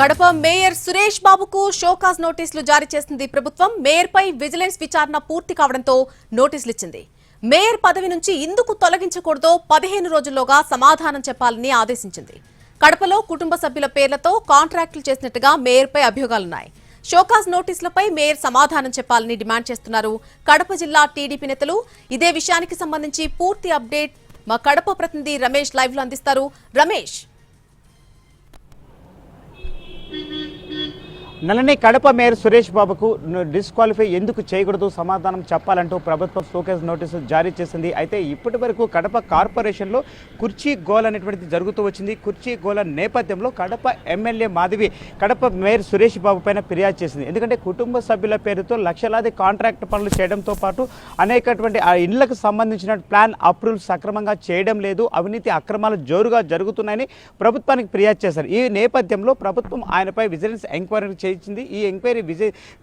Kadapa mayor Suresh బాబుకు show cause నోటీసులు జారీ చేసింది ప్రభుత్వం. మేయర్ పై విజిలెన్స్ విచారణ పూర్తి కావడంతో నోటీసులు ఇచ్చింది. మేయర్ పదవి నుంచి ఎందుకు తొలగించకూడదో 15 రోజుల్లోగా సమాధానం చెప్పాలని ఆదేశించింది. కడపలో కుటుంబ సభ్యుల పేర్లతో కాంట్రాక్టులు చేసినట్టుగా మేయర్ పై అభియోగాలున్నాయి. షోకాజ్ నోటీసులపై మేయర్ సమాధానం చెప్పాలని డిమాండ్ చేస్తున్నారు కడప జిల్లా టీడీపీ నేతలు. ఇదే విషయానికి సంబంధించి పూర్తి అప్డేట్ మా కడప ప్రతినిధి రమేష్ లైవ్ లో అందిస్తారు. రమేష్, నలని కడప మేయర్ సురేష్ బాబుకు డిస్క్వాలిఫై ఎందుకు చేయకూడదు సమాధానం చెప్పాలంటూ ప్రభుత్వం షోకాజ్ నోటీసులు జారీ చేసింది. అయితే ఇప్పటి వరకు కడప కార్పొరేషన్లో కుర్చీ గోల్ అనేటువంటిది జరుగుతూ వచ్చింది. కుర్చీ గోల నేపథ్యంలో కడప ఎమ్మెల్యే మాధవి కడప మేయర్ సురేష్ బాబు పైన ఫిర్యాదు చేసింది. ఎందుకంటే కుటుంబ సభ్యుల పేరుతో లక్షలాది కాంట్రాక్ట్ పనులు చేయడంతో పాటు అనేకటువంటి ఆ ఇళ్లకు సంబంధించిన ప్లాన్ అప్రూవల్ సక్రమంగా చేయడం లేదు, అవినీతి అక్రమాలు జోరుగా జరుగుతున్నాయని ప్రభుత్వానికి ఫిర్యాదు చేశారు. ఈ నేపథ్యంలో ప్రభుత్వం ఆయనపై విజిలెన్స్ ఎంక్వైరీ చేయించింది. ఈ ఎంక్వైరీ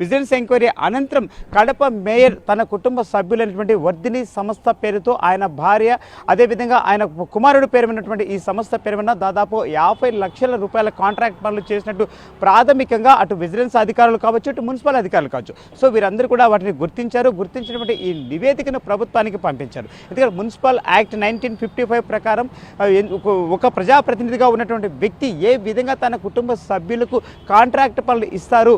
విజిలెన్స్ ఎంక్వైరీ అనంతరం కడప మేయర్ తన కుటుంబ సభ్యులైనటువంటి వర్ధిని సంస్థ పేరుతో ఆయన భార్య, అదేవిధంగా ఆయన కుమారుడు పేరు ఉన్నటువంటి ఈ సంస్థ పేరు మీద దాదాపు 50 లక్షల రూపాయల కాంట్రాక్ట్ పనులు చేసినట్టు ప్రాథమికంగా అటు విజిలెన్స్ అధికారులు కావచ్చు, ఇటు మున్సిపల్ అధికారులు కావచ్చు, సో వీరందరూ కూడా వాటిని గుర్తించారు. గుర్తించినటువంటి ఈ నివేదికను ప్రభుత్వానికి పంపించారు. ఎందుకంటే మున్సిపల్ యాక్ట్ 1955 ప్రకారం ఒక ప్రజాప్రతినిధిగా ఉన్నటువంటి వ్యక్తి ఏ విధంగా తన కుటుంబ సభ్యులకు కాంట్రాక్ట్ పనులు ఇస్తారు,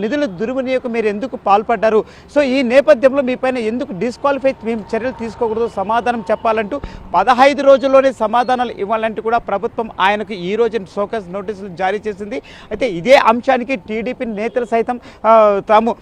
నిధుల దుర్వినియోగం మీరు ఎందుకు పాల్పడ్డారు, సో ఈ నేపథ్యంలో మీ పైన ఎందుకు డిస్క్వాలిఫై మేము చర్యలు తీసుకోకూడదు సమాధానం చెప్పాలంటూ 15 రోజుల్లోనే సమాధానాలు ఇవ్వాలంటూ కూడా ప్రభుత్వం ఆయనకు ఈ రోజు షోకాజ్ నోటీసులు జారీ చేసింది. అయితే ఇదే అంశానికి టీడీపీ నేతలు సైతం తాము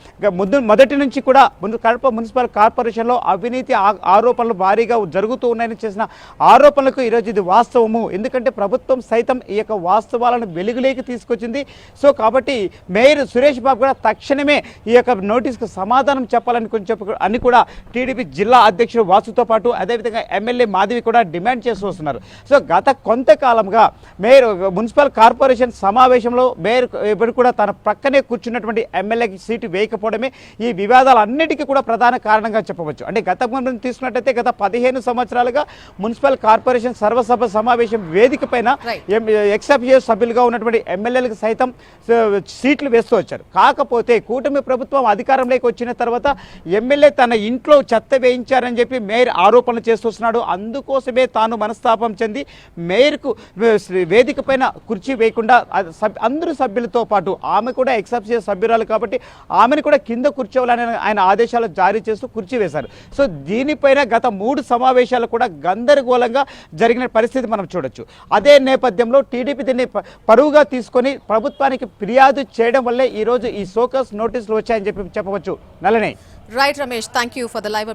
మొదటి నుంచి కూడా కడప మున్సిపల్ కార్పొరేషన్లో అవినీతి ఆరోపణలు భారీగా జరుగుతూ ఉన్నాయని చేసిన ఆరోపణలకు ఈరోజు ఇది వాస్తవము. ఎందుకంటే ప్రభుత్వం సైతం ఈ యొక్క వాస్తవాలను వెలుగులోకి తీసుకొచ్చింది. సో కాబట్టి మేయర్ సురేష్ బాబు కూడా తక్షణమే ఈ యొక్క నోటీస్కు సమాధానం చెప్పాలని అని కూడా టీడీపీ జిల్లా అధ్యక్షుడు వాసుతో పాటు అదేవిధంగా ఎమ్మెల్యే మాధవి కూడా డిమాండ్ చేస్తూ వస్తున్నారు. సో గత కొంతకాలంగా మేయర్ మున్సిపల్ కార్పొరేషన్ సమావేశంలో మేయర్ ఇప్పుడు కూడా తన ప్రక్కనే కూర్చున్నటువంటి ఎమ్మెల్యేకి సీటు వేయకపోవడమే ఈ వివాదాలన్నిటికీ కూడా ప్రధాన కారణంగా చెప్పవచ్చు. అంటే గత తీసుకున్నట్టయితే గత 15 సంవత్సరాలుగా మున్సిపల్ కార్పొరేషన్ సర్వసభ సమావేశం వేదిక పైన ఎక్సెప్షియో సభ్యులుగా ఉన్నటువంటి ఎమ్మెల్యేలకు సైతం సీట్లు వేస్తూ వచ్చారు. కాకపోతే కూటమి ప్రభుత్వం అధికారంలోకి వచ్చిన తర్వాత ఎమ్మెల్యే తన ఇంట్లో చెత్త వేయించారని చెప్పి మేయర్ ఆరోపణలు చేస్తున్నాడు. అందుకోసమే తాను మనస్తాపం చెంది మేయర్కు వేదిక పైన కుర్చీ వేయకుండా అందరూ సభ్యులతో పాటు ఆమె కూడా ఎక్సెప్షియో సభ్యురాలు కాబట్టి ఆమెను కూడా కింద కూర్చోవాలని ఆయన ఆదేశాలు జారీ చేస్తూ కుర్చీ వేశారు. సో దీనిపైన గత 3 సమావేశాలు కూడా గందరగోళంగా జరిగిన పరిస్థితి మనం చూడొచ్చు. అదే నేపథ్యంలో టీడీపీ దీన్ని పరువుగా తీసుకొని ప్రభుత్వానికి ఫిర్యాదు చేయడం వల్లే ఈరోజు ఈ షోకాజ్ నోటీసులు వచ్చాయని చెప్పవచ్చు. Nalini. Right Ramesh, thank you for the live.